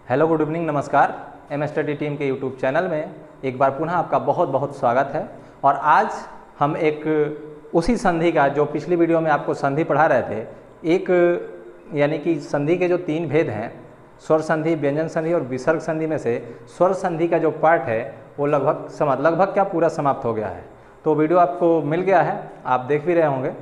Hello, good evening, नमस्कार। M study team के YouTube channel में एक बार पुनः आपका बहुत बहुत स्वागत है। और आज हम एक उसी संधि का जो पिछली वीडियो में आपको संधि पढ़ा रहे थे, एक यानी कि संधि के जो तीन भेद हैं, स्वर संधि, व्यंजन संधि और विसर्ग संधि में से स्वर संधि का जो पार्ट है वो लगभग क्या पूरा समाप्त हो गया है। तो वीडियो आपको मिल गया है, आप देख भी रहे होंगे।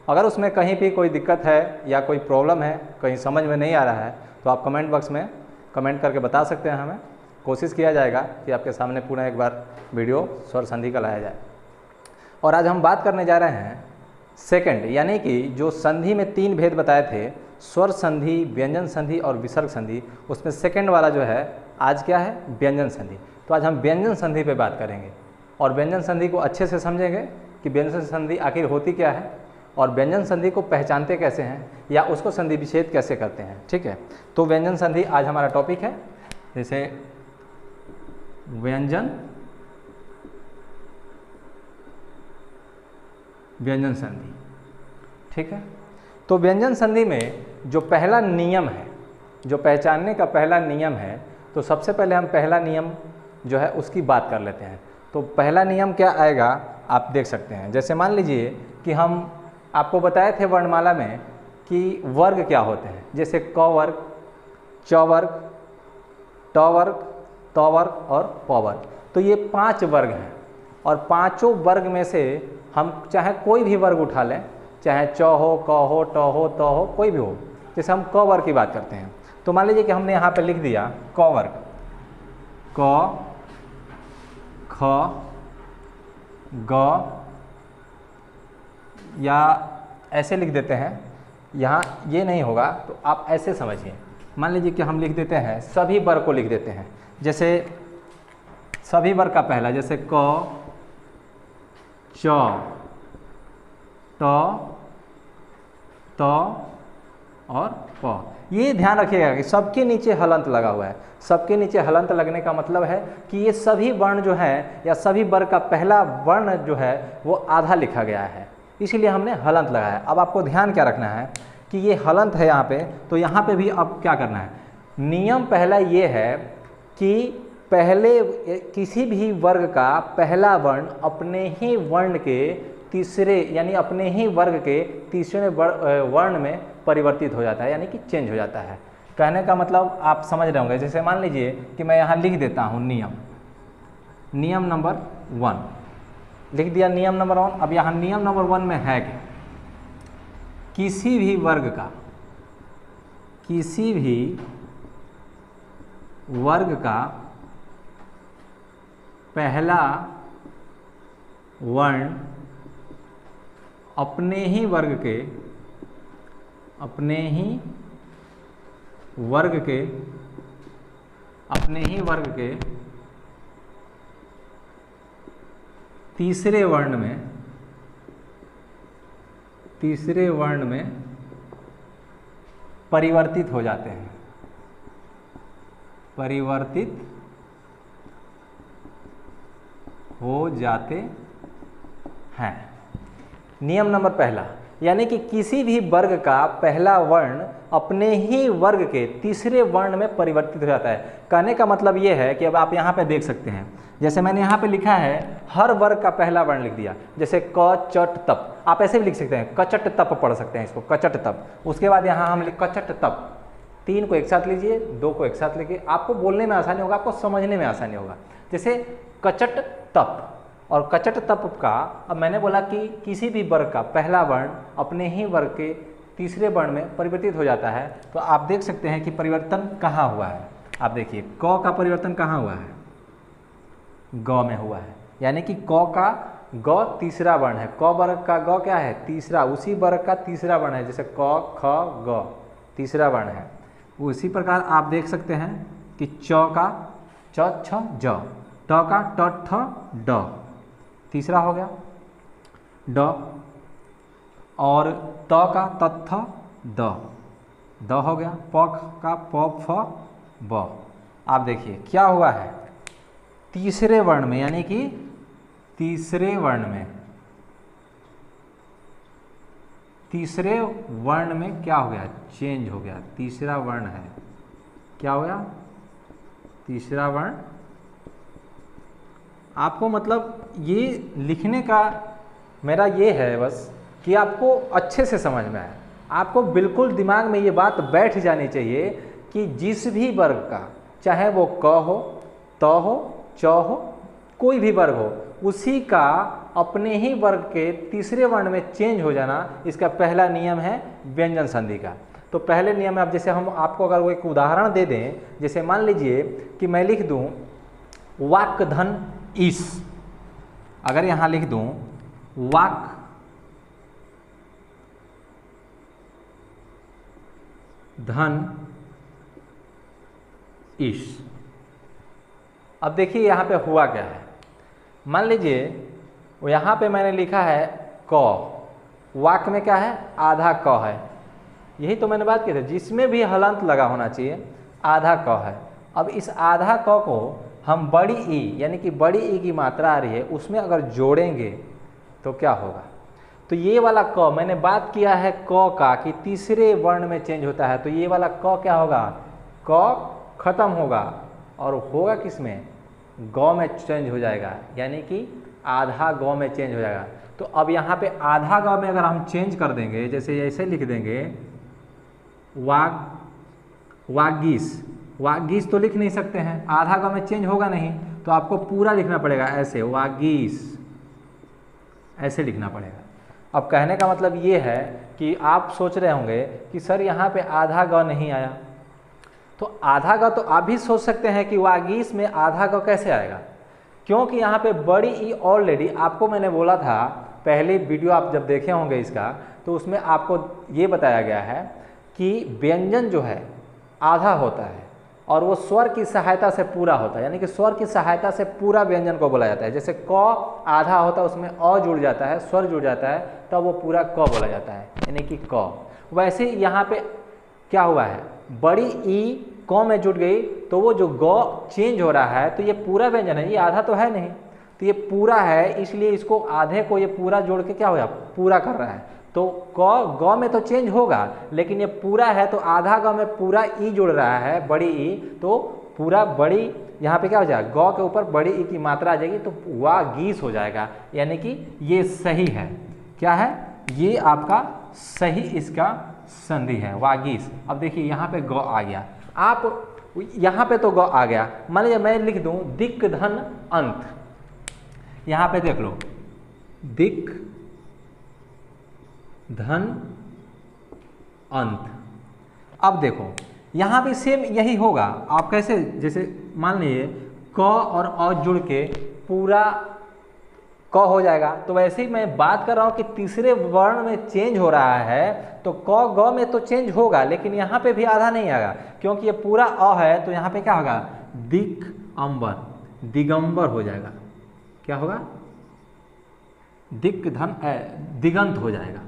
अगर उसमें कहीं भी कोई दिक्कत है या कोई प्रॉब्लम है, कहीं समझ में नहीं आ रहा है, तो आप कमेंट बॉक्स में कमेंट करके बता सकते हैं। हमें कोशिश किया जाएगा कि आपके सामने पुनः एक बार वीडियो स्वर संधि का लाया जाए। और आज हम बात करने जा रहे हैं सेकंड, यानी कि जो संधि में तीन भेद बताए थे, स्वर संधि, व्यंजन संधि और विसर्ग संधि, उसमें सेकंड वाला जो है आज क्या है, व्यंजन संधि। तो आज हम व्यंजन संधि पे बात करेंगे और व्यंजन संधि को अच्छे से समझेंगे कि व्यंजन संधि आखिर होती क्या है और व्यंजन संधि को पहचानते कैसे हैं या उसको संधि विच्छेद कैसे करते हैं। ठीक है, तो व्यंजन संधि आज हमारा टॉपिक है। जैसे व्यंजन संधि, ठीक है। तो व्यंजन संधि में जो पहला नियम है, जो पहचानने का पहला नियम है, तो सबसे पहले हम पहला नियम जो है उसकी बात कर लेते हैं। तो पहला नियम क्या आएगा, आप देख सकते हैं। जैसे मान लीजिए कि हम आपको बताए थे वर्णमाला में कि वर्ग क्या होते हैं, जैसे क वर्ग, च वर्ग, ट वर्ग, त वर्ग और प वर्ग। तो ये 5 वर्ग हैं और पांचों वर्ग में से हम चाहे कोई भी वर्ग उठा लें, चाहे च हो, क हो, ट हो, त हो, कोई भी हो। जैसे हम क वर्ग की बात करते हैं, तो मान लीजिए कि हमने यहाँ पे लिख दिया क वर्ग, क, ख, ग, या ऐसे लिख देते हैं। यहाँ ये नहीं होगा तो आप ऐसे समझिए। मान लीजिए कि हम लिख देते हैं, सभी वर्ग को लिख देते हैं। जैसे सभी वर्ग का पहला, जैसे क, च, ट, त और प। ये ध्यान रखिएगा कि सबके नीचे हलंत लगा हुआ है। सबके नीचे हलंत लगने का मतलब है कि ये सभी वर्ण जो है या सभी वर्ग का पहला वर्ण जो है वो आधा लिखा गया है, इसीलिए हमने हलंत लगाया। अब आपको ध्यान क्या रखना है कि ये हलंत है यहाँ पे, तो यहाँ पे भी अब क्या करना है। नियम पहला ये है कि पहले किसी भी वर्ग का पहला वर्ण अपने ही वर्ण के तीसरे, यानी अपने ही वर्ग के तीसरे वर्ण में परिवर्तित हो जाता है, यानी कि चेंज हो जाता है। कहने का मतलब आप समझ रहे होंगे। जैसे मान लीजिए कि मैं यहाँ लिख देता हूँ नियम नंबर 1 लिख दिया, नियम नंबर 1। अब यहाँ नियम नंबर 1 में है कि किसी भी वर्ग का पहला वर्ण अपने ही वर्ग के तीसरे वर्ण में परिवर्तित हो जाते हैं। नियम नंबर पहला, यानी कि किसी भी वर्ग का पहला वर्ण अपने ही वर्ग के तीसरे वर्ण में परिवर्तित हो जाता है। कहने का मतलब ये है कि अब आप यहाँ पे देख सकते हैं, जैसे मैंने यहाँ पे लिखा है हर वर्ग का पहला वर्ण लिख दिया। जैसे क, चट, तप, आप ऐसे भी लिख सकते हैं, कचट तप पढ़ सकते हैं इसको, कचट तप। उसके बाद यहाँ हम कचट तप, 3 को एक साथ लीजिए, 2 को एक साथ लिखिए, आपको बोलने में आसानी होगा, आपको समझने में आसानी होगा। जैसे कचट तप और कचट तप का, अब मैंने बोला कि किसी भी वर्ग का पहला वर्ण अपने ही वर्ग के तीसरे वर्ण में परिवर्तित हो जाता है। तो आप देख सकते हैं कि परिवर्तन कहाँ हुआ है। आप देखिए क का परिवर्तन कहाँ हुआ है, ग में हुआ है, यानी कि क का ग तीसरा वर्ण है। क वर्ग का ग क्या है, तीसरा, उसी वर्ग का तीसरा वर्ण है। जैसे क, ख, ग तीसरा वर्ण है। उसी प्रकार आप देख सकते हैं कि च का च, छ, ज, ट का ट, ठ, ड तीसरा हो गया, ड, और त का त, थ, द हो गया, प का प, फ, ब। आप देखिए क्या हुआ है, तीसरे वर्ण में, यानी कि तीसरे वर्ण में क्या हो गया, चेंज हो गया। तीसरा वर्ण है, क्या हो गया, तीसरा वर्ण, आपको मतलब ये लिखने का मेरा ये है बस कि आपको अच्छे से समझ में आए, आपको बिल्कुल दिमाग में ये बात बैठ जानी चाहिए कि जिस भी वर्ग का, चाहे वो क हो, त हो, च हो, कोई भी वर्ग हो, उसी का अपने ही वर्ग के तीसरे वर्ण में चेंज हो जाना, इसका पहला नियम है व्यंजन संधि का। तो पहले नियम में, अब जैसे हम आपको अगर वो एक उदाहरण दे दें, जैसे मान लीजिए कि मैं लिख दूं वाक धन ईश, अगर यहाँ लिख दूं वाक धन ईश, अब देखिए यहाँ पे हुआ क्या है। मान लीजिए यहाँ पे मैंने लिखा है क, वाक में क्या है, आधा क है, यही तो मैंने बात की थी, जिसमें भी हलंत लगा होना चाहिए आधा क है। अब इस आधा क को हम बड़ी ई, यानी कि बड़ी ई की मात्रा आ रही है, उसमें अगर जोड़ेंगे तो क्या होगा। तो ये वाला क, मैंने बात किया है क का कि तीसरे वर्ण में चेंज होता है, तो ये वाला क क्या होगा, क खत्म होगा और होगा किस में, ग में चेंज हो जाएगा, यानी कि आधा ग में चेंज हो जाएगा। तो अब यहाँ पे आधा ग में अगर हम चेंज कर देंगे, जैसे ऐसे लिख देंगे वागीस, वागीस तो लिख नहीं सकते हैं, आधा ग में चेंज होगा नहीं, तो आपको पूरा लिखना पड़ेगा ऐसे, वागीस, ऐसे लिखना पड़ेगा। अब कहने का मतलब ये है कि आप सोच रहे होंगे कि सर यहाँ पे आधा ग नहीं आया, तो आधा ग तो आप भी सोच सकते हैं कि वागीस में आधा ग कैसे आएगा, क्योंकि यहाँ पे बड़ी ई ऑलरेडी आपको मैंने बोला था, पहले वीडियो आप जब देखे होंगे इसका, तो उसमें आपको ये बताया गया है कि व्यंजन जो है आधा होता है और वो स्वर की सहायता से पूरा होता है, यानी कि स्वर की सहायता से पूरा व्यंजन को बोला जाता है। जैसे क आधा होता है, उसमें अ जुड़ जाता है, स्वर जुड़ जाता है, तब वो पूरा क बोला जाता है, यानी कि क। वैसे यहाँ पे क्या हुआ है, बड़ी ई क में जुड़ गई, तो वो जो ग चेंज हो रहा है, तो ये पूरा व्यंजन है, ये आधा तो है नहीं, तो ये पूरा है, इसलिए इसको आधे को ये पूरा जोड़ के क्या हो गया, पूरा कर रहा है। तो क ग में तो चेंज होगा, लेकिन ये पूरा है, तो आधा ग में पूरा ई जुड़ रहा है, बड़ी ई, तो पूरा बड़ी यहाँ पे क्या हो जाएगा, ग के ऊपर बड़ी ई की मात्रा आ जाएगी, तो वागीस हो जाएगा, यानी कि ये सही है। क्या है, ये आपका सही इसका संधि है, वागीस। अब देखिए यहाँ पे ग आ गया, आप यहाँ पे तो ग आ गया, मान लीजिए मैं लिख दूं दिक धन अंत, यहाँ पे देख लो दिक धन अंत। अब देखो यहाँ भी सेम यही होगा, आप कैसे, जैसे मान लीजिए क और अ जुड़ के पूरा क हो जाएगा, तो वैसे ही मैं बात कर रहा हूँ कि तीसरे वर्ण में चेंज हो रहा है, तो क ग में तो चेंज होगा, लेकिन यहाँ पे भी आधा नहीं आएगा, क्योंकि ये पूरा अ है, तो यहाँ पे क्या होगा, दिक अंबर, दिगंबर हो जाएगा। क्या होगा, दिक धन दिगंत हो जाएगा,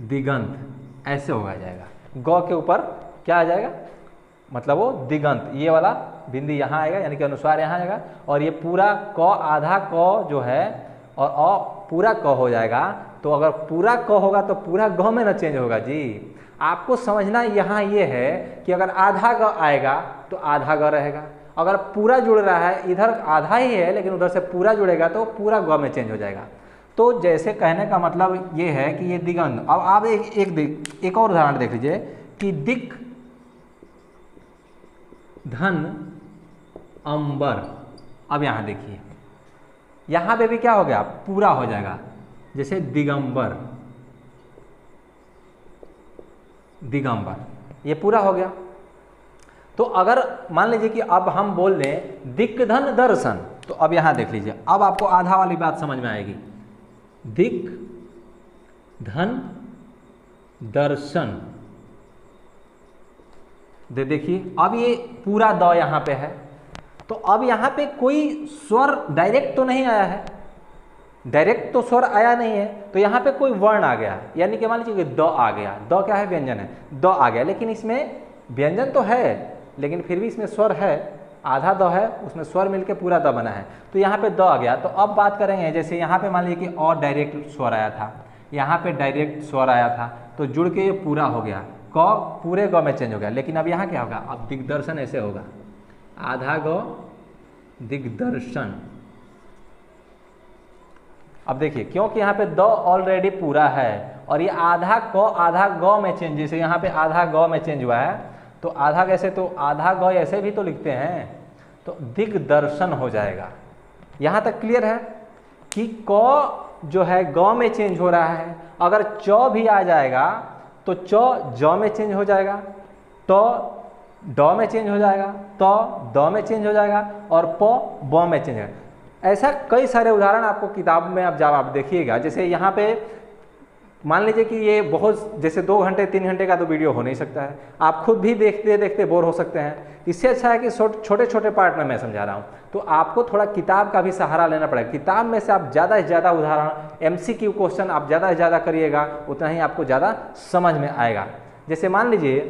दिगंत ऐसे होगा जाएगा, ग के ऊपर क्या आ जाएगा, मतलब वो दिगंत, ये वाला बिंदी यहाँ आएगा, यानी कि अनुस्वार यहाँ आएगा, और ये पूरा क आधा क जो है और अ पूरा क हो जाएगा। तो अगर पूरा क होगा तो पूरा ग में ना चेंज होगा जी। आपको समझना यहाँ ये है कि अगर आधा ग आएगा तो आधा ग रहेगा, अगर पूरा जुड़ रहा है, इधर आधा ही है लेकिन उधर से पूरा जुड़ेगा तो पूरा ग में चेंज हो जाएगा। तो जैसे कहने का मतलब ये है कि ये दिगंत। अब आप एक और उदाहरण देख लीजिए कि दिक धन अंबर। अब यहाँ देखिए, यहाँ पे भी क्या हो गया, पूरा हो जाएगा, जैसे दिगंबर, दिगंबर, ये पूरा हो गया। तो अगर मान लीजिए कि अब हम बोल दें दिक धन दर्शन, तो अब यहाँ देख लीजिए, अब आपको आधा वाली बात समझ में आएगी। दिक धन दर्शन, देखिए अब ये पूरा द यहाँ पे है, तो अब यहाँ पे कोई स्वर डायरेक्ट तो नहीं आया है, डायरेक्ट तो स्वर आया नहीं है, तो यहाँ पे कोई वर्ण आ गया, यानी कि मान लीजिए कि द आ गया। द क्या है, व्यंजन है, द आ गया, लेकिन इसमें व्यंजन तो है लेकिन फिर भी इसमें स्वर है, आधा द है, उसमें स्वर मिलके पूरा द बना है, तो यहाँ पे द आ गया। तो अब बात करेंगे, जैसे यहाँ पे मान लीजिए कि और डायरेक्ट स्वर आया था, यहाँ पे डायरेक्ट स्वर आया था, तो जुड़ के ये पूरा हो गया, क पूरे ग में चेंज हो गया। लेकिन अब यहाँ क्या होगा, अब दिग्दर्शन ऐसे होगा, आधा गौ दिग्दर्शन। अब देखिए क्योंकि यहाँ पे द ऑलरेडी पूरा है और ये आधा क आधा गौ में चेंज, जैसे यहाँ पे आधा गौ में चेंज हुआ है तो आधा कैसे, तो आधा गौ ऐसे भी तो लिखते हैं, तो दिग्दर्शन हो जाएगा। यहाँ तक क्लियर है कि क जो है गौ में चेंज हो रहा है, अगर च भी आ जाएगा तो च ज में चेंज हो जाएगा, ट ड में चेंज हो जाएगा, त द में चेंज हो जाएगा और प ब में चेंज हो जाएगा। ऐसा कई सारे उदाहरण आपको किताब में अब जब आप देखिएगा, जैसे यहाँ पे मान लीजिए कि ये बहुत जैसे 2 घंटे 3 घंटे का तो वीडियो हो नहीं सकता है, आप खुद भी देखते देखते बोर हो सकते हैं। इससे अच्छा है कि छोटे छोटे पार्ट में मैं समझा रहा हूँ, तो आपको थोड़ा किताब का भी सहारा लेना पड़ेगा। किताब में से आप ज़्यादा से ज़्यादा उदाहरण MCQ क्वेश्चन आप ज़्यादा से ज़्यादा करिएगा, उतना ही आपको ज़्यादा समझ में आएगा। जैसे मान लीजिए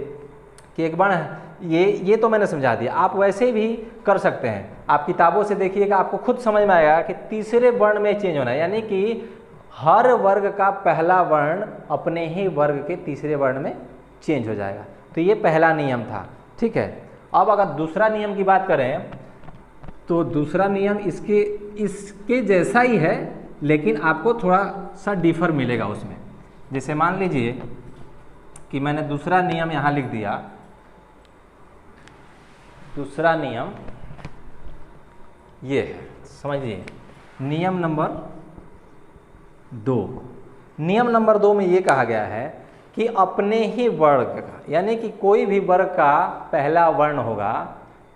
कि एक बार ये तो मैंने समझा दिया, आप वैसे भी कर सकते हैं। आप किताबों से देखिएगा, आपको खुद समझ में आएगा कि तीसरे वर्ण में चेंज होना है, यानी कि हर वर्ग का पहला वर्ण अपने ही वर्ग के तीसरे वर्ण में चेंज हो जाएगा। तो ये पहला नियम था, ठीक है। अब अगर दूसरा नियम की बात करें तो दूसरा नियम इसके जैसा ही है, लेकिन आपको थोड़ा सा डिफर मिलेगा उसमें। जैसे मान लीजिए कि मैंने दूसरा नियम यहाँ लिख दिया, दूसरा नियम ये है, समझिए नियम नंबर 2। नियम नंबर 2 में ये कहा गया है कि अपने ही वर्ग का, यानी कि कोई भी वर्ग का पहला वर्ण होगा,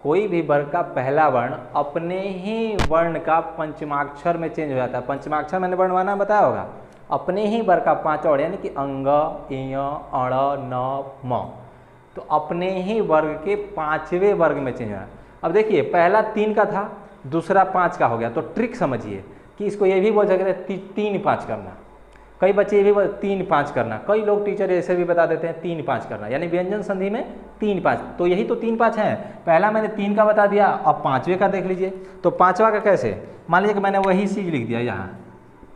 कोई भी वर्ग का पहला वर्ण अपने ही वर्ण का पंचमाक्षर में चेंज हो जाता है। पंचमाक्षर मैंने वर्णमाला बताया होगा, अपने ही वर्ग का 5 वर्ण, यानी कि अंग, इय, अण, न, म, तो अपने ही वर्ग के 5वें वर्ग में चेंज हो रहा है। अब देखिए पहला 3 का था, दूसरा 5 का हो गया, तो ट्रिक समझिए कि इसको ये भी बोल सकते हैं 3-5 करना, कई बच्चे ये भी 3-5 करना, कई लोग टीचर ऐसे भी बता देते हैं 3-5 करना, यानी व्यंजन संधि में 3-5। तो यही तो 3-5 है। पहला मैंने 3 का बता दिया, अब 5वें का देख लीजिए। तो 5वां का कैसे, मान लीजिए कि मैंने वही चीज लिख दिया यहाँ,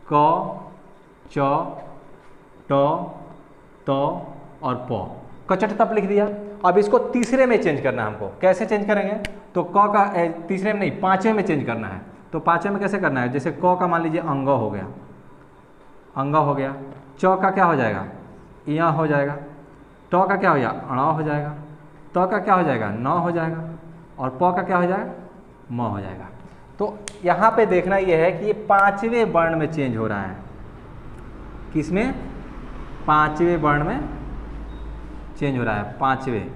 क, च, ट, त और प, कचट तप लिख दिया। अब इसको तीसरे में चेंज करना है हमको, कैसे चेंज करेंगे, तो क का तीसरे में नहीं 5वें में चेंज करना है। तो 5वें में कैसे करना है, जैसे क का मान लीजिए अंग हो गया, अंग हो गया, च का क्या हो जाएगा, इया हो जाएगा, ट का क्या हो जाएगा, अण हो जाएगा, त का क्या हो जाएगा, न हो जाएगा, और प का क्या हो जाएगा, म हो जाएगा। तो यहाँ पे देखना यह है कि ये 5वें वर्ण में चेंज हो रहा है, किसमें, 5वें वर्ण में चेंज हो रहा है, 5वें।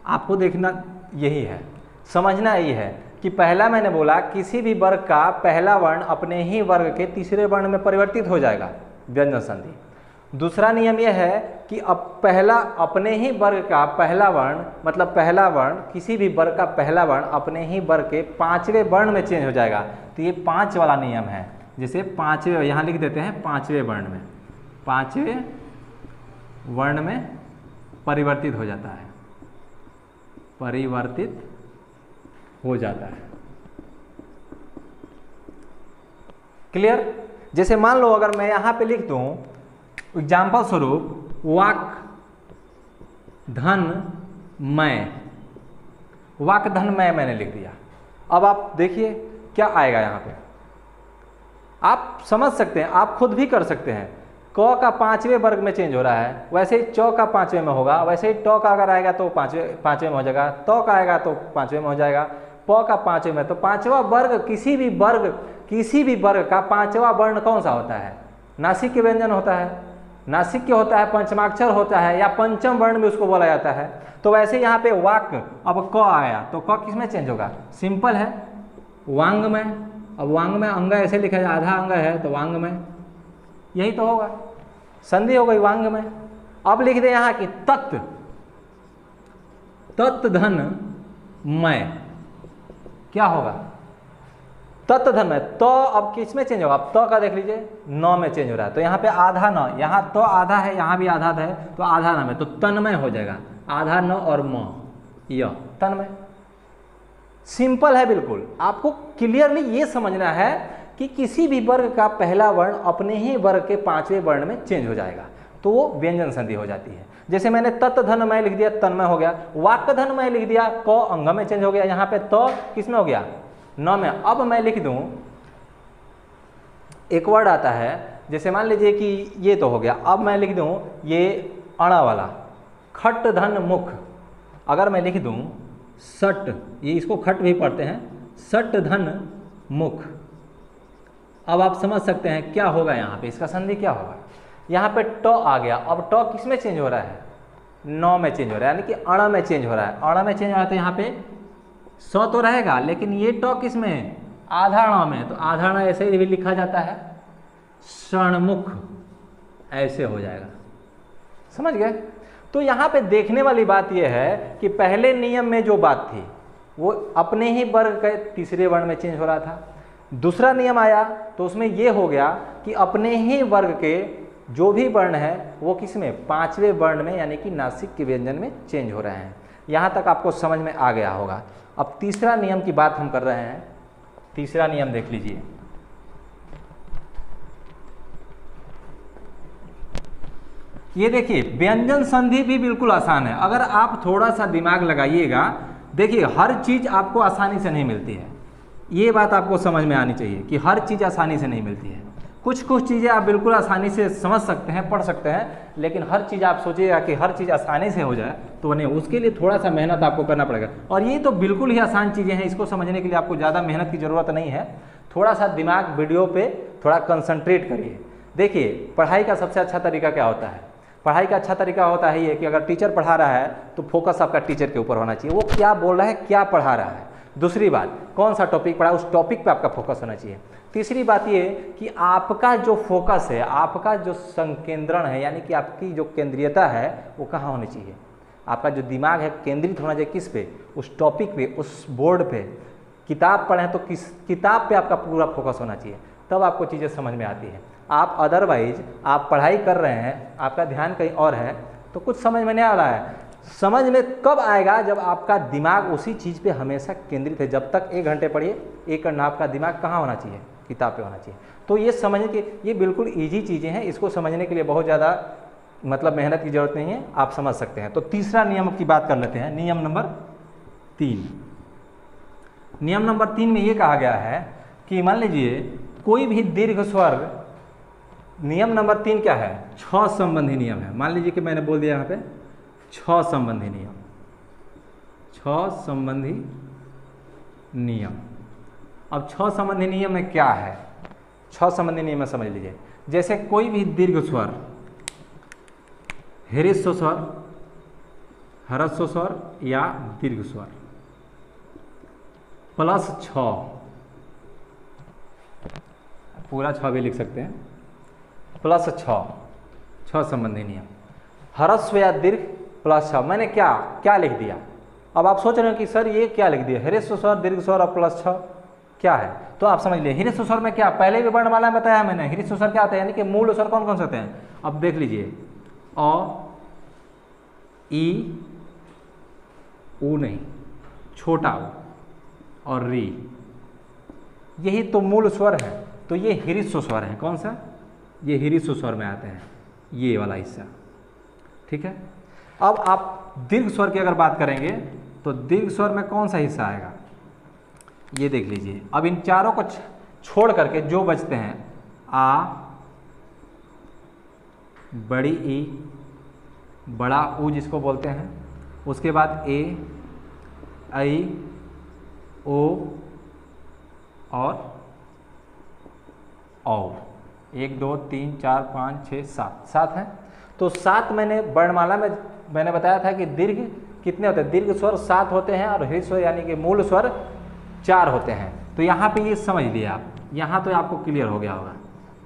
आपको देखना यही है, समझना यही है कि पहला मैंने बोला किसी भी वर्ग का पहला वर्ण अपने ही वर्ग के तीसरे वर्ण में परिवर्तित हो जाएगा, व्यंजन संधि। दूसरा नियम यह है कि अब पहला अपने ही वर्ग का पहला वर्ण, मतलब पहला वर्ण किसी भी वर्ग का पहला वर्ण अपने ही वर्ग के 5वें वर्ण में चेंज हो जाएगा। तो ये 5 वाला नियम है। जैसे 5वें यहाँ लिख देते हैं, 5वें वर्ण में, 5वें वर्ण में परिवर्तित हो जाता है, परिवर्तित हो जाता है। क्लियर। जैसे मान लो अगर मैं यहां पे लिख दूं एग्जाम्पल स्वरूप वाक धन मैं, वाक धन मैं मैंने लिख दिया। अब आप देखिए क्या आएगा यहां पे, आप समझ सकते हैं, आप खुद भी कर सकते हैं। क का 5वें वर्ग में चेंज हो रहा है, वैसे ही च का 5वें में होगा, वैसे ही ट का अगर आएगा तो 5वें में हो जाएगा, त का आएगा तो 5वें में हो जाएगा, प का 5वें में। तो 5वां वर्ग किसी भी वर्ग का 5वां वर्ण कौन सा होता है, नासिक के व्यंजन होता है, नासिक के होता है, पंचमाक्षर होता है, या पंचम वर्ण भी उसको बोला जाता है। तो वैसे यहाँ पे वाक, अब क आया तो क किस में चेंज होगा, सिंपल है, वांग में। अब वांग में अंग ऐसे लिखा जाए, आधा अंग है तो वांग में, यही तो होगा, संधि हो गई वांग में। अब लिख दे यहाँ की तत् धन मैं, क्या होगा, तत् धन में। तो अब किस में चेंज होगा, अब तो का देख लीजिए 9 में चेंज हो रहा है, तो यहाँ पे आधा न, यहाँ तो आधा है, यहाँ भी आधा है, तो आधा न में, तो तन्मय हो जाएगा, आधा न और म, य तन्मय। सिंपल है बिल्कुल। आपको क्लियरली ये समझना है कि किसी भी वर्ग का पहला वर्ण अपने ही वर्ग के 5वें वर्ण में चेंज हो जाएगा। तो वो व्यंजन संधि हो जाती है। जैसे मैंने तत् धनमय लिख दिया, तन्मय हो गया। वाक्य धनमय लिख दिया, क अंग में चेंज हो गया। यहाँ पे त किस में हो गया, न में। अब मैं लिख दूं, एक वर्ड आता है, जैसे मान लीजिए कि ये तो हो गया, अब मैं लिख दूं ये अणा वाला, खट धन मुख। अगर मैं लिख दूं सट, ये इसको खट भी पढ़ते हैं, सट धन मुख। अब आप समझ सकते हैं क्या होगा यहाँ पे, इसका संधि क्या होगा। यहाँ पे ट आ गया, अब ट किस में चेंज हो रहा है, न में चेंज हो रहा है, यानी कि अण में चेंज हो रहा है। अण में चेंज हो रहा है तो यहाँ पे स तो रहेगा, लेकिन ये ट किस में, आधा अण में। तो आधा अण ऐसे भी लिखा जाता है, षणमुख, ऐसे हो जाएगा। समझ गए। तो यहाँ पे देखने वाली बात यह है कि पहले नियम में जो बात थी वो अपने ही वर्ग के तीसरे वर्ण में चेंज हो रहा था। दूसरा नियम आया तो उसमें ये हो गया कि अपने ही वर्ग के जो भी वर्ण है वो किस में, पांचवें वर्ण में, यानी कि नासिक के व्यंजन में चेंज हो रहे हैं। यहाँ तक आपको समझ में आ गया होगा। अब तीसरा नियम की बात हम कर रहे हैं। तीसरा नियम देख लीजिए, ये देखिए व्यंजन संधि भी बिल्कुल आसान है। अगर आप थोड़ा सा दिमाग लगाइएगा, देखिए हर चीज आपको आसानी से नहीं मिलती है, ये बात आपको समझ में आनी चाहिए कि हर चीज आसानी से नहीं मिलती है। कुछ कुछ चीज़ें आप बिल्कुल आसानी से समझ सकते हैं, पढ़ सकते हैं, लेकिन हर चीज़ आप सोचिएगा कि हर चीज़ आसानी से हो जाए तो नहीं, उसके लिए थोड़ा सा मेहनत आपको करना पड़ेगा। और ये तो बिल्कुल ही आसान चीज़ें हैं, इसको समझने के लिए आपको ज़्यादा मेहनत की ज़रूरत नहीं है। थोड़ा सा दिमाग वीडियो पे थोड़ा कंसंट्रेट करिए। देखिए पढ़ाई का सबसे अच्छा तरीका क्या होता है, पढ़ाई का अच्छा तरीका होता है ये कि अगर टीचर पढ़ा रहा है तो फोकस आपका टीचर के ऊपर होना चाहिए, वो क्या बोल रहा है, क्या पढ़ा रहा है। दूसरी बात, कौन सा टॉपिक पढ़ा, उस टॉपिक पे आपका फोकस होना चाहिए। तीसरी बात ये कि आपका जो फोकस है, आपका जो संकेंद्रण है, यानी कि आपकी जो केंद्रीयता है वो कहाँ होनी चाहिए। आपका जो दिमाग है केंद्रित होना चाहिए किस पे, उस टॉपिक पे, उस बोर्ड पे। किताब पढ़ें तो किस किताब पे आपका पूरा फोकस होना चाहिए, तब आपको चीज़ें समझ में आती हैं। आप अदरवाइज आप पढ़ाई कर रहे हैं, आपका ध्यान कहीं और है, तो कुछ समझ में नहीं आ रहा है। समझ में कब आएगा, जब आपका दिमाग उसी चीज़ पे हमेशा केंद्रित है। जब तक 1 घंटे पढ़िए, 1 घंटा आपका दिमाग कहाँ होना चाहिए, किताब पे होना चाहिए। तो ये समझने के, ये बिल्कुल ईजी चीज़ें हैं, इसको समझने के लिए बहुत ज़्यादा मतलब मेहनत की ज़रूरत नहीं है, आप समझ सकते हैं। तो तीसरा नियम की बात कर लेते हैं, नियम नंबर 3। नियम नंबर 3 में ये कहा गया है कि मान लीजिए कोई भी दीर्घ स्वर, नियम नंबर 3 क्या है, 6 संबंधी नियम है। मान लीजिए कि मैंने बोल दिया यहाँ पे 6 संबंधी नियम, 6 संबंधी नियम। अब 6 संबंधी नियम में क्या है, 6 संबंधी नियम में समझ लीजिए। जैसे कोई भी दीर्घ स्वर, ह्रस्व स्वर, ह्रस्व स्वर या दीर्घ स्वर प्लस 6, पूरा 6 भी लिख सकते हैं, प्लस 6 संबंधी नियम। ह्रस्व या दीर्घ प्लस 6, मैंने क्या क्या लिख दिया। अब आप सोच रहे हो कि सर ये क्या लिख दिया, ह्रस्व स्वर, दीर्घ स्वर और प्लस 6 क्या है। तो आप समझ लिए ह्रस्व स्वर में क्या, पहले भी वर्णमाला में बताया मैंने, ह्रस्व स्वर क्या होता है, यानी कि मूल स्वर कौन कौन से होते हैं। अब देख लीजिए, अ, ई, ऊ नहीं, छोटा ऊ और री, यही तो मूल स्वर है। तो ये ह्रस्व स्वर है, कौन सा, ये ह्रस्व स्वर में आते हैं, ये वाला हिस्सा, ठीक है। अब आप दीर्घ स्वर की अगर बात करेंगे तो दीर्घ स्वर में कौन सा हिस्सा आएगा, ये देख लीजिए। अब इन चारों को छोड़ करके जो बचते हैं, आ, बड़ी ई, बड़ा ऊ जिसको बोलते हैं, उसके बाद ए, आई, ओ और औ। 1 2 3 4 5 6 7 है। तो 7 मैंने वर्णमाला में मैंने बताया था कि दीर्घ कितने होते हैं, दीर्घ स्वर 7 होते हैं और ह्रस्व यानी कि मूल स्वर 4 होते हैं। तो यहाँ पे ये समझ लिया आप, यहाँ तो आपको क्लियर हो गया होगा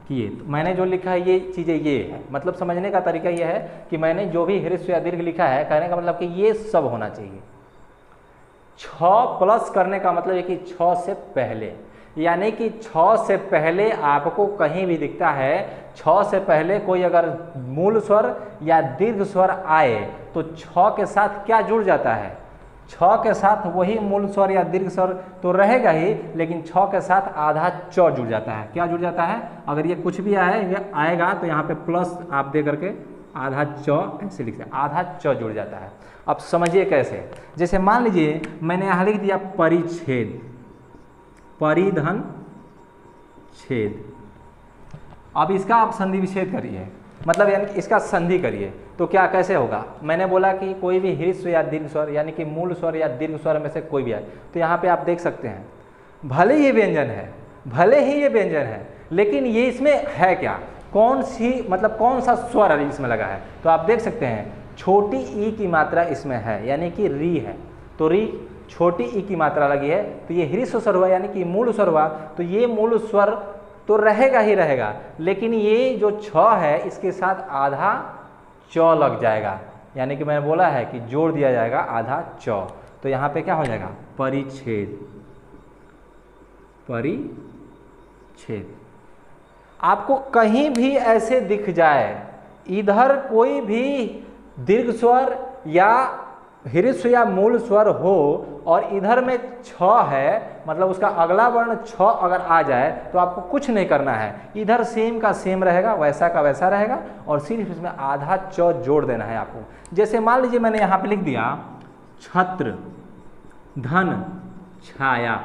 कि ये तो मैंने जो लिखा है ये चीज़ें ये है। मतलब समझने का तरीका ये है कि मैंने जो भी ह्रस्व या दीर्घ लिखा है, कहने का मतलब कि ये सब होना चाहिए। 6 प्लस करने का मतलब है कि 6 से पहले, यानी कि 6 से पहले आपको कहीं भी दिखता है, 6 से पहले कोई अगर मूल स्वर या दीर्घ स्वर आए तो 6 के साथ क्या जुड़ जाता है, 6 के साथ वही मूल स्वर या दीर्घ स्वर तो रहेगा ही, लेकिन 6 के साथ आधा च जुड़ जाता है। क्या जुड़ जाता है, अगर ये कुछ भी आएगा तो यहाँ पे प्लस आप दे करके आधा च ऐसे लिखते हैं, आधा च जुड़ जाता है। अब समझिए कैसे, जैसे मान लीजिए मैंने यहाँ लिख दिया परिच्छेद, परिधन छेद। अब इसका आप संधि विच्छेद करिए, मतलब यानी कि इसका संधि करिए, तो क्या कैसे होगा। मैंने बोला कि कोई भी ह्रस्व या दीर्घ स्वर यानी कि मूल स्वर या दीर्घ स्वर में से कोई भी आए, तो यहाँ पे आप देख सकते हैं भले ही ये व्यंजन है, भले ही ये व्यंजन है, लेकिन ये इसमें है क्या, कौन सी मतलब कौन सा स्वर इसमें लगा है। तो आप देख सकते हैं छोटी ई की मात्रा इसमें है, यानी कि री है, तो री छोटी ई की मात्रा लगी है, तो ये ह्रस्व स्वर हुआ यानी कि मूल स्वर हुआ। तो ये मूल स्वर तो रहेगा ही रहेगा, लेकिन ये जो छ है इसके साथ आधा च लग जाएगा, यानी कि मैंने बोला है कि जोड़ दिया जाएगा आधा च। तो यहाँ पे क्या हो जाएगा परिच्छेद, परिच्छेद। आपको कहीं भी ऐसे दिख जाए, इधर कोई भी दीर्घ स्वर या ह्रस्व या मूल स्वर हो और इधर में छ है, मतलब उसका अगला वर्ण छ अगर आ जाए तो आपको कुछ नहीं करना है, इधर सेम का सेम रहेगा, वैसा का वैसा रहेगा, और सिर्फ इसमें आधा च जोड़ देना है आपको। जैसे मान लीजिए मैंने यहाँ पे लिख दिया छत्र धन छाया,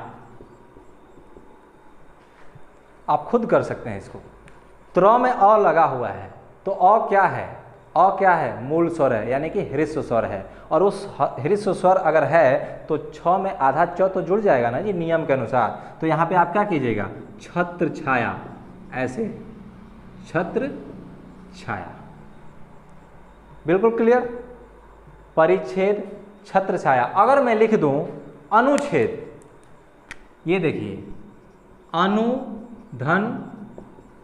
आप खुद कर सकते हैं इसको। त्र में अ लगा हुआ है, तो अ क्या है, अ क्या है, मूल स्वर है, यानी कि ह्रस्व स्वर है, और उस ह्रस्व स्वर अगर है तो छ में आधा च तो जुड़ जाएगा ना जी नियम के अनुसार। तो यहाँ पे आप क्या कीजिएगा छत्र छाया, ऐसे छत्र छाया, बिल्कुल क्लियर। परिच्छेद छत्र छाया। अगर मैं लिख दूं अनुच्छेद, ये देखिए अनु धन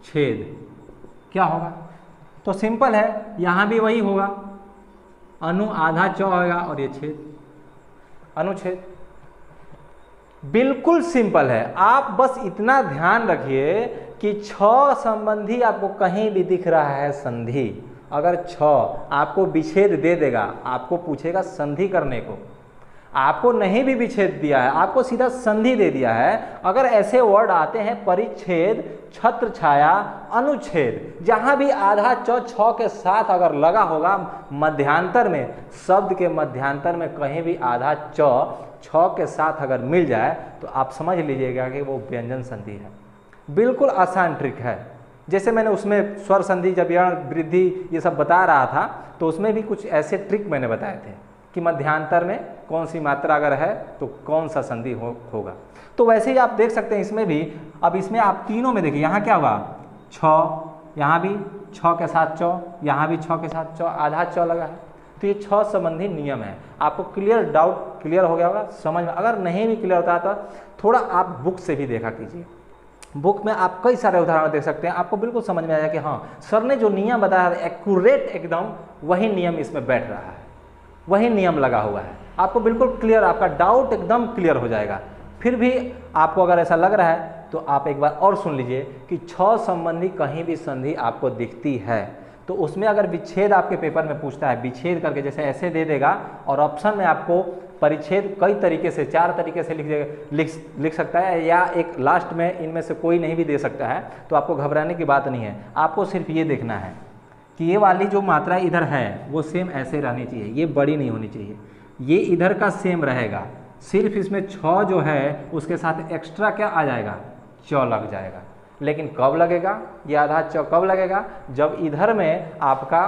छेद, क्या होगा, तो सिंपल है, यहाँ भी वही होगा, अनु आधा च होगा और ये छेद, अनुच्छेद। बिल्कुल सिंपल है। आप बस इतना ध्यान रखिए कि छ संबंधी आपको कहीं भी दिख रहा है संधि, अगर छ आपको विच्छेद दे देगा, आपको पूछेगा संधि करने को, आपको नहीं भी विच्छेद दिया है, आपको सीधा संधि दे दिया है। अगर ऐसे वर्ड आते हैं परिच्छेद छत्र छाया अनुच्छेद, जहां भी आधा च छ के साथ अगर लगा होगा मध्यांतर में, शब्द के मध्यांतर में कहीं भी आधा च छ के साथ अगर मिल जाए तो आप समझ लीजिएगा कि वो व्यंजन संधि है। बिल्कुल आसान ट्रिक है। जैसे मैंने उसमें स्वर संधि जब वृद्धि ये सब बता रहा था, तो उसमें भी कुछ ऐसे ट्रिक मैंने बताए थे कि मध्यांतर में कौन सी मात्रा अगर है तो कौन सा संधि होगा। तो वैसे ही आप देख सकते हैं इसमें भी। अब इसमें आप तीनों में देखिए, यहाँ क्या हुआ छ, यहाँ भी छ के साथ च, यहाँ भी छ के साथ च, आधा च लगा है। तो ये छ संबंधी नियम है। आपको क्लियर डाउट क्लियर हो गया होगा समझ में। अगर नहीं भी क्लियर होता तो थोड़ा आप बुक से भी देखा कीजिए, बुक में आप कई सारे उदाहरण देख सकते हैं, आपको बिल्कुल समझ में आएगा कि हाँ सर ने जो नियम बताया एक्यूरेट एकदम वही नियम इसमें बैठ रहा है, वही नियम लगा हुआ है। आपको बिल्कुल क्लियर, आपका डाउट एकदम क्लियर हो जाएगा। फिर भी आपको अगर ऐसा लग रहा है तो आप एक बार और सुन लीजिए कि छ संबंधी कहीं भी संधि आपको दिखती है तो उसमें अगर विच्छेद आपके पेपर में पूछता है, विच्छेद करके जैसे ऐसे दे देगा और ऑप्शन में आपको परिच्छेद कई तरीके से 4 तरीके से लिख सकता है, या एक लास्ट में इनमें से कोई नहीं भी दे सकता है। तो आपको घबराने की बात नहीं है, आपको सिर्फ ये देखना है कि ये वाली जो मात्रा इधर है वो सेम ऐसे रहनी चाहिए, ये बड़ी नहीं होनी चाहिए, ये इधर का सेम रहेगा। सिर्फ इसमें छ जो है उसके साथ एक्स्ट्रा क्या आ जाएगा, च लग जाएगा। लेकिन कब लगेगा ये आधा च, कब लगेगा, जब इधर में आपका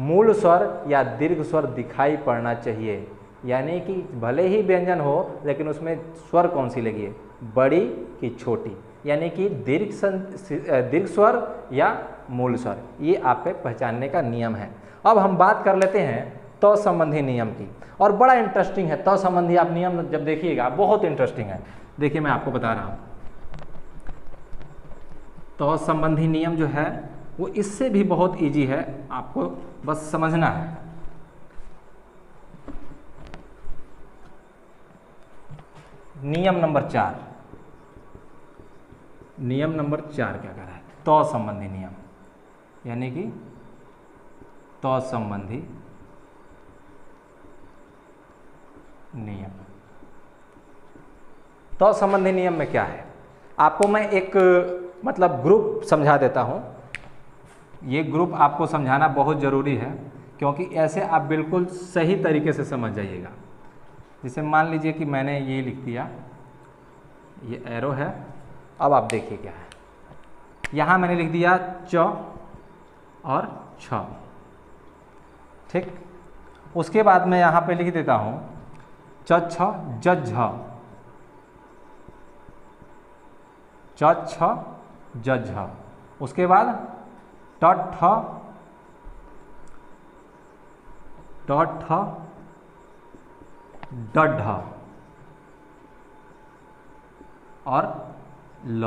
मूल स्वर या दीर्घ स्वर दिखाई पड़ना चाहिए। यानी कि भले ही व्यंजन हो लेकिन उसमें स्वर कौन सी लगी है, बड़ी कि छोटी, यानी कि दीर्घ स्वर या मूल स्वर। ये आपके पहचानने का नियम है। अब हम बात कर लेते हैं त संबंधी नियम की, और बड़ा इंटरेस्टिंग है। त संबंधी आप नियम जब देखिएगा बहुत इंटरेस्टिंग है। देखिए मैं आपको बता रहा हूँ, त संबंधी नियम जो है वो इससे भी बहुत इजी है, आपको बस समझना है। नियम नंबर 4, नियम नंबर 4 क्या कह रहा है, त संबंधी नियम, यानी कि त संबंधी नियम। त संबंधी नियम में क्या है, आपको मैं एक मतलब ग्रुप समझा देता हूं। ये ग्रुप आपको समझाना बहुत ज़रूरी है, क्योंकि ऐसे आप बिल्कुल सही तरीके से समझ जाइएगा। जैसे मान लीजिए कि मैंने ये लिख दिया, ये एरो है, अब आप देखिए क्या है, यहाँ मैंने लिख दिया च और छ, ठीक। उसके बाद मैं यहाँ पे लिख देता हूँ च छ ज झ, च छ ज झ। उसके बाद ट ठ ड ढ और ल।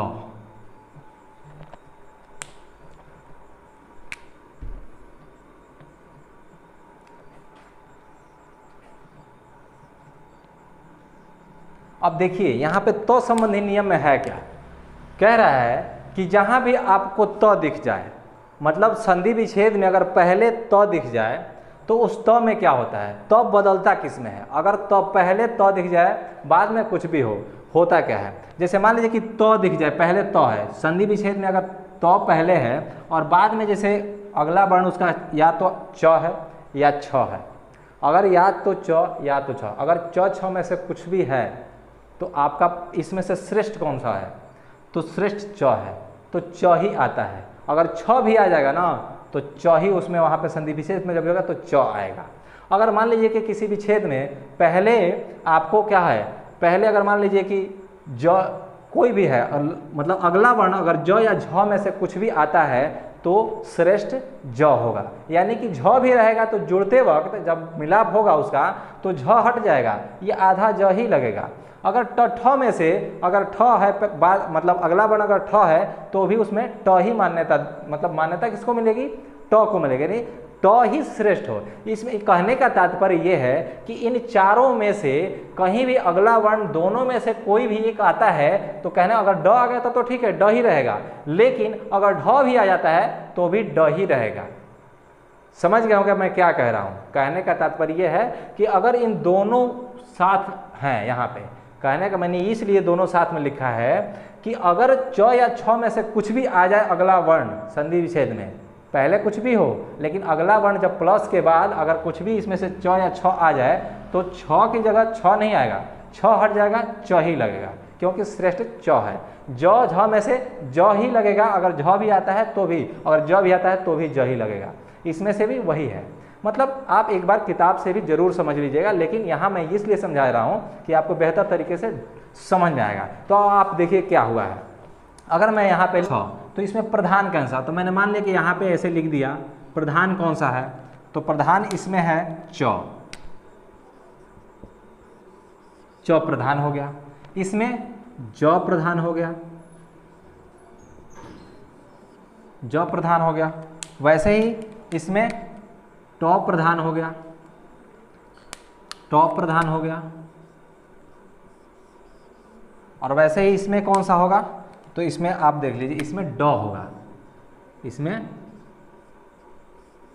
अब देखिए यहाँ पे तो संबंधी नियम में है क्या, कह रहा है कि जहाँ भी आपको त दिख जाए, मतलब संधि विच्छेद में अगर पहले त दिख जाए तो उस त में क्या होता है, त बदलता किस में है। अगर त पहले त दिख जाए बाद में कुछ भी हो, होता क्या है, जैसे मान लीजिए कि त दिख जाए, पहले त है, संधि विच्छेद में अगर त पहले है और बाद में जैसे अगला वर्ण उसका या तो च है या छ है, अगर या तो च या तो छ, अगर च छ में से कुछ भी है तो आपका इसमें से श्रेष्ठ कौन सा है, तो श्रेष्ठ च है, तो च ही आता है। अगर छ भी आ जाएगा ना तो च ही उसमें वहाँ पे संधि विच्छेद में जब होगा तो च आएगा। अगर मान लीजिए कि किसी भी छेद में पहले आपको क्या है, पहले अगर मान लीजिए कि ज कोई भी है, मतलब अगला वर्ण अगर ज या झ में से कुछ भी आता है तो श्रेष्ठ ज होगा, यानी कि झ भी रहेगा तो जुड़ते वक्त जब मिलाप होगा उसका तो झ हट जाएगा, ये आधा ज ही लगेगा। अगर ठ में से अगर ठ है बाद मतलब अगला वर्ण अगर ठ है तो भी उसमें ट ही मान्यता, मतलब मान्यता किसको मिलेगी, ट को मिलेगी, नहीं ट ही श्रेष्ठ हो। इसमें कहने का तात्पर्य यह है कि इन चारों में से कहीं भी अगला वर्ण दोनों में से कोई भी एक आता है तो कहना अगर ड आ गया तो ठीक है, ड ही रहेगा, लेकिन अगर ढ भी आ जाता है तो भी ड ही रहेगा। समझ गए होंगे मैं क्या कह रहा हूँ। कहने का तात्पर्य यह है कि अगर इन दोनों साथ हैं, यहाँ पे कहने का मैंने इसलिए दोनों साथ में लिखा है कि अगर च या छ में से कुछ भी आ जाए अगला वर्ण संधि विच्छेद में, पहले कुछ भी हो लेकिन अगला वर्ण जब प्लस के बाद अगर कुछ भी इसमें से च या छ आ जाए तो छ की जगह छ नहीं आएगा, छ हट जाएगा, च ही लगेगा, क्योंकि श्रेष्ठ च है। ज झ में से ज ही लगेगा, अगर झ भी आता है तो भी, अगर ज भी आता है तो भी ज ही लगेगा, इसमें से भी वही है। मतलब आप एक बार किताब से भी जरूर समझ लीजिएगा, लेकिन यहाँ मैं इसलिए समझा रहा हूँ कि आपको बेहतर तरीके से समझ में आएगा। तो आप देखिए क्या हुआ है, अगर मैं यहाँ पे तो इसमें प्रधान कौन सा, तो मैंने मान लिया कि यहाँ पे ऐसे लिख दिया प्रधान कौन सा है, तो प्रधान इसमें है च, च प्रधान हो गया, इसमें ज प्रधान हो गया, ज प्रधान हो गया, वैसे ही इसमें ट प्रधान हो गया, ट प्रधान हो गया, और वैसे ही इसमें कौन सा होगा, तो इसमें आप देख लीजिए इसमें ड होगा, इसमें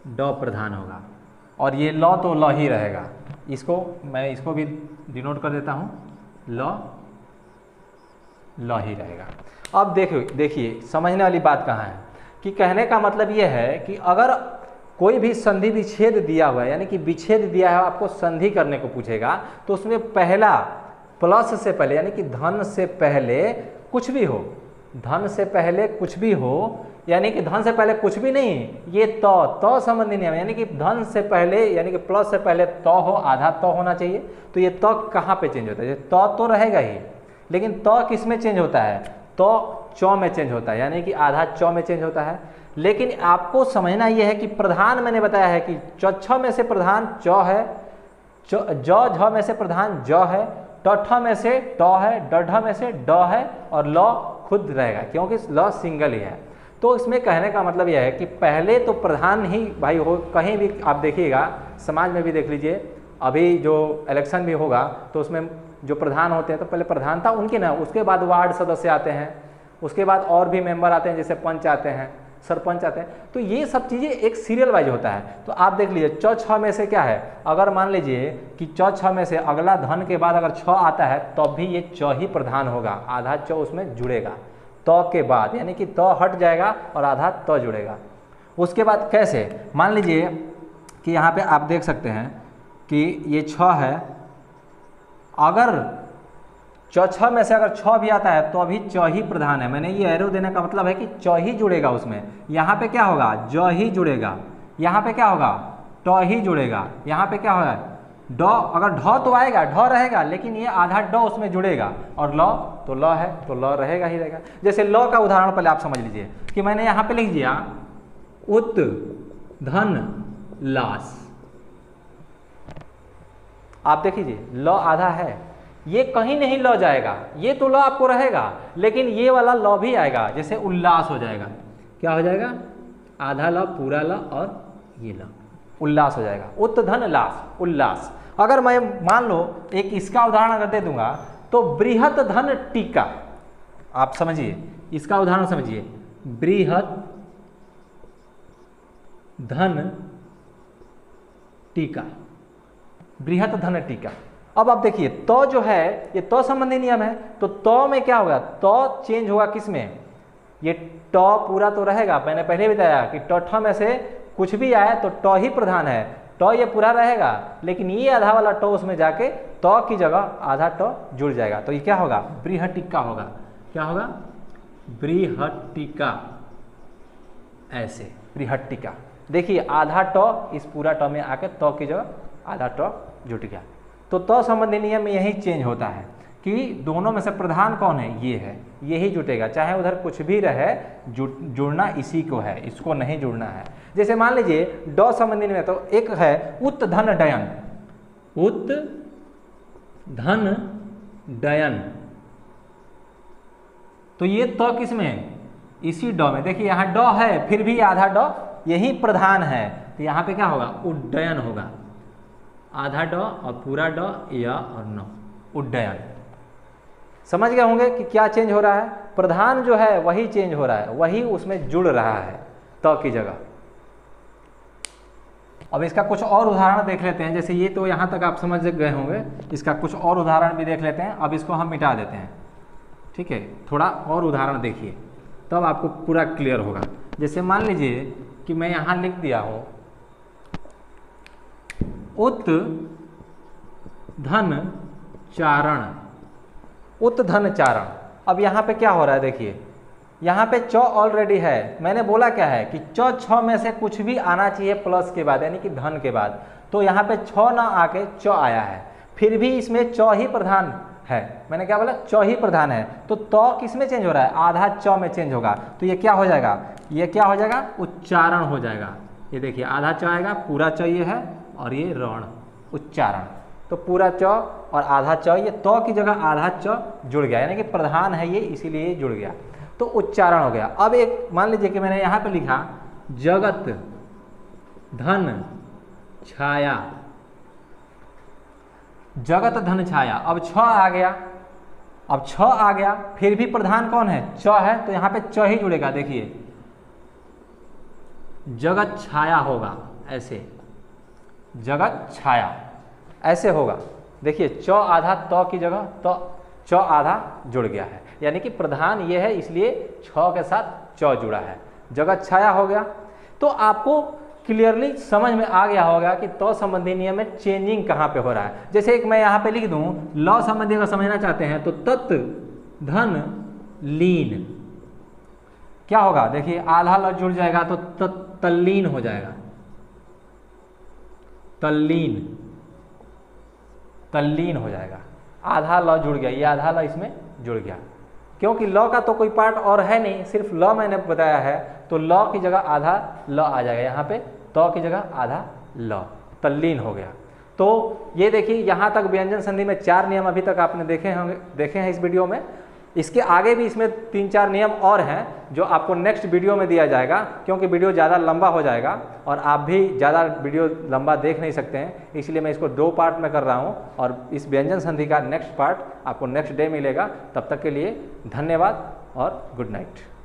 ड प्रधान होगा, और ये ल तो ल ही रहेगा। इसको मैं इसको भी डिनोट कर देता हूँ, ल ही रहेगा। अब देखिए समझने वाली बात कहाँ है कि कहने का मतलब ये है कि अगर कोई भी संधि विच्छेद दिया हुआ है, यानी कि विच्छेद दिया है, आपको संधि करने को पूछेगा, तो उसमें पहला प्लस से पहले यानी कि धन से पहले कुछ भी हो, धन से पहले कुछ भी हो, यानी कि धन से पहले कुछ भी नहीं, ये त संबंधी नियम, यानी कि धन से पहले यानी कि प्लस से पहले त हो, आधा त होना चाहिए। तो ये त कहाँ पे चेंज होता है, त तो रहेगा ही, लेकिन त किस में चेंज होता है, तो च में चेंज होता है, यानी कि आधा च में चेंज होता है। लेकिन आपको समझना यह है कि प्रधान मैंने बताया है कि च में से प्रधान च है, ज झ में से प्रधान ज है, ट में से ट है, ड में से ड है, और ल खुद रहेगा क्योंकि ल सिंगल ही है। तो इसमें कहने का मतलब यह है कि पहले तो प्रधान ही भाई हो, कहीं भी आप देखिएगा समाज में भी देख लीजिए, अभी जो इलेक्शन भी होगा तो उसमें जो प्रधान होते हैं तो पहले प्रधानता उनकी ना, उसके बाद वार्ड सदस्य आते हैं, उसके बाद और भी मेंबर आते हैं, जैसे पंच आते हैं, सरपंच आते हैं। तो ये सब चीज़ें एक सीरियल वाइज होता है। तो आप देख लीजिए च छ में से क्या है, अगर मान लीजिए कि च छ में से अगला धन के बाद अगर छ आता है तब भी ये च ही प्रधान होगा, आधा च उसमें जुड़ेगा त के बाद, यानी कि त हट जाएगा और आधा त जुड़ेगा। उसके बाद कैसे, मान लीजिए कि यहाँ पे आप देख सकते हैं कि ये 6 है, अगर छ में से अगर 6 भी आता है तो अभी च ही प्रधान है। मैंने ये एरो देने का मतलब है कि च ही जुड़ेगा उसमें। यहाँ पे क्या होगा, ज ही जुड़ेगा। यहाँ पे क्या होगा, ट ही जुड़ेगा। यहाँ पे क्या होगा, ड, अगर ढ तो आएगा, ढ रहेगा, लेकिन ये आधा ड उसमें जुड़ेगा, और ल तो ल है तो ल रहेगा ही रहेगा। जैसे ल का उदाहरण पहले आप समझ लीजिए कि मैंने यहाँ पे लिख दिया उत धन लास। आप देखिए ल आधा है, ये कहीं नहीं ल जाएगा, ये तो ल आपको रहेगा, लेकिन ये वाला ल भी आएगा, जैसे उल्लास हो जाएगा। क्या हो जाएगा, आधा ल पूरा ल और ये ल, उल्लास हो जाएगा। उत धन लास, उल्लास। अगर मैं मान लो एक इसका उदाहरण अगर दे दूंगा तो बृहत धन टीका। आप समझिए, इसका उदाहरण समझिए, बृहत धन टीका, बृहत धन टीका। अब आप देखिए तो जो है ये तो संबंधी नियम है, तो तो में क्या होगा, तो चेंज होगा किस में, ये तो पूरा तो रहेगा। मैंने पहले बताया कि ट में से कुछ भी आए तो ट ही प्रधान है, ट ये पूरा रहेगा, लेकिन ये आधा वाला ट उसमें जाके तो की जगह आधा ट जुड़ जाएगा, तो ये क्या होगा, बृहटिका होगा। क्या होगा, बृहटिका। ऐसे बृहटिका, देखिए आधा ट इस पूरा ट में आके तो की जगह आधा ट जुट गया। तो संबंधी नियम में यही चेंज होता है कि दोनों में से प्रधान कौन है, ये है, यही जुटेगा, चाहे उधर कुछ भी रहे, जुड़ना इसी को है, इसको नहीं जुड़ना है। जैसे मान लीजिए ड संबंधी में तो एक है उत धन डयन, उत धन डयन, तो ये तो किस में है, इसी ड में। देखिए यहाँ ड है, फिर भी आधा ड यही प्रधान है, तो यहाँ पे क्या होगा, उड्डयन होगा। आधा ड और पूरा ड, य और न, उड्डयन। समझ गए होंगे कि क्या चेंज हो रहा है, प्रधान जो है वही चेंज हो रहा है, वही उसमें जुड़ रहा है तो की जगह। अब इसका कुछ और उदाहरण देख लेते हैं। जैसे ये तो यहाँ तक आप समझ गए होंगे, इसका कुछ और उदाहरण भी देख लेते हैं। अब इसको हम मिटा देते हैं, ठीक है, थोड़ा और उदाहरण देखिए तब आपको पूरा क्लियर होगा। जैसे मान लीजिए कि मैं यहाँ लिख दिया हूँ उत धन चारण, उत धन चारण। अब यहाँ पे क्या हो रहा है, देखिए यहाँ पे च ऑलरेडी है। मैंने बोला क्या है कि च 6 में से कुछ भी आना चाहिए प्लस के बाद, यानी कि धन के बाद, तो यहाँ पे 6 ना आके च आया है, फिर भी इसमें च ही प्रधान है। मैंने क्या बोला, च ही प्रधान है, तो किस में चेंज हो रहा है, आधा च में चेंज होगा, तो ये क्या हो जाएगा, ये क्या हो जाएगा, उच्चारण हो जाएगा। ये देखिए आधा च आएगा, पूरा च ये है, और ये ऋण, उच्चारण। तो पूरा च और आधा च, ये तो की जगह आधा च जुड़ गया, यानी कि प्रधान है ये, इसीलिए जुड़ गया, तो उच्चारण हो गया। अब एक मान लीजिए कि मैंने यहाँ पे लिखा जगत धन छाया, जगत धन छाया। अब 6 आ गया, अब 6 आ गया, फिर भी प्रधान कौन है, च है, तो यहाँ पे च ही जुड़ेगा। देखिए जगत छाया होगा, ऐसे जगत छाया ऐसे होगा। देखिए च आधा तो की जगह तो च आधा जुड़ गया है, यानी कि प्रधान ये है, इसलिए 6 के साथ च जुड़ा है, जगत छाया हो गया। तो आपको क्लियरली समझ में आ गया होगा कि तो संबंधी नियम में चेंजिंग कहाँ पे हो रहा है। जैसे एक मैं यहाँ पे लिख दूँ, लौ संबंधी अगर समझना चाहते हैं तो तत् धन लीन, क्या होगा, देखिए आधा ल जुड़ जाएगा तो तल्लीन हो जाएगा, तल्लीन, तल्लीन हो जाएगा। आधा ल जुड़ गया, ये आधा ल इसमें जुड़ गया, क्योंकि ल का तो कोई पार्ट और है नहीं, सिर्फ ल मैंने बताया है, तो ल की जगह आधा ल आ जाएगा, यहाँ पे तो की जगह आधा ल, तल्लीन हो गया। तो ये देखिए यहाँ तक व्यंजन संधि में 4 नियम अभी तक आपने देखे हैं इस वीडियो में। इसके आगे भी इसमें 3-4 नियम और हैं जो आपको नेक्स्ट वीडियो में दिया जाएगा, क्योंकि वीडियो ज़्यादा लंबा हो जाएगा और आप भी ज़्यादा वीडियो लंबा देख नहीं सकते हैं, इसलिए मैं इसको 2 पार्ट में कर रहा हूं। और इस व्यंजन संधि का नेक्स्ट पार्ट आपको नेक्स्ट डे मिलेगा। तब तक के लिए धन्यवाद और गुड नाइट।